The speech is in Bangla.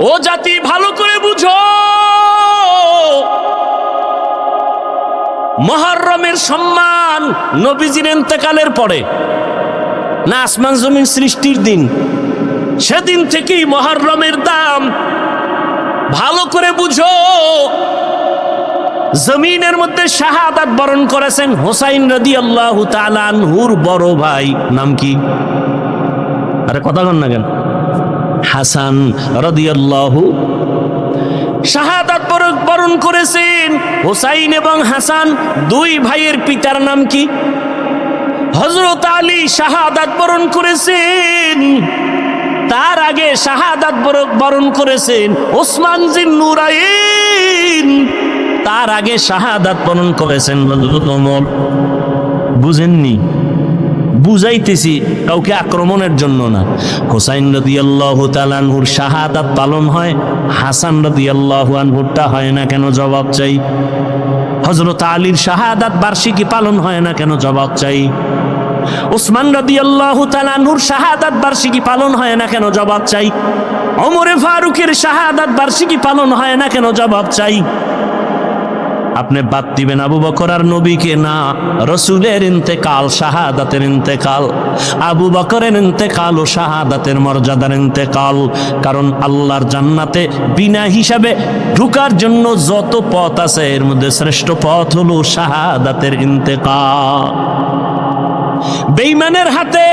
ও জাতি ভালো করে বুঝো, মুহররমের সম্মান নবীজির ইন্তেকালের পরে না আসমান জমিন সৃষ্টির দিন, সেদিন থেকেই মুহররমের দাম। ভালো করে বুঝো, জমিনের মধ্যে শাহাদাত বরণ করেছেন হুসাইন রাদিয়াল্লাহু তাআলা আনহুর বড় ভাই, নাম কি? আরে কথা বল না কেন? হাসান রাদিয়াল্লাহু শাহাদাত বরণ করেছেন। হুসাইন এবং হাসান দুই ভাইয়ের পিতার নাম কি? হযরত আলী শাহাদাত বরণ করেছেন। তার আগে শাহাদাত বরণ করেছেন ওসমান জিন নুরাইন। তার আগে শাহাদাত বরণ করেছেন হযরত ওমর। বুঝেননি? বুঝাইতেছি, কাউকে আক্রমণের জন্য না। হুসাইন রাদিয়াল্লাহু তাআলা আনহুর শাহাদাত পালন হয়, হাসান রাদিয়াল্লাহু আনহুরটা হয় না কেন? জবাব চাই। হযরত আলীর শাহাদাত বার্ষিকী পালন হয় না কেন? জবাব চাই। ওসমান রাদিয়াল্লাহু তাআলা আনহুর শাহাদাত বার্ষিকী পালন হয় না কেন? জবাব চাই। ওমরে ফারুকের শাহাদাত বার্ষিকী পালন হয় না কেন? জবাব চাই। আপনি বাদ দিবেন আবু বকর আর নবীকে? না, রসুলের ইন্তেকাল শাহাদাতের ইন্তেকাল, আবু বকরের ইন্তেকাল ও শাহাদাতের মর্যাদার ইন্তেকাল। কারণ আল্লাহর জান্নাতে বিনা হিসাবে ঢোকার জন্য যত পথ আছে এর মধ্যে শ্রেষ্ঠ পথ হলো শাহাদাতের ইন্তেকাল। বেঈমানের হাতে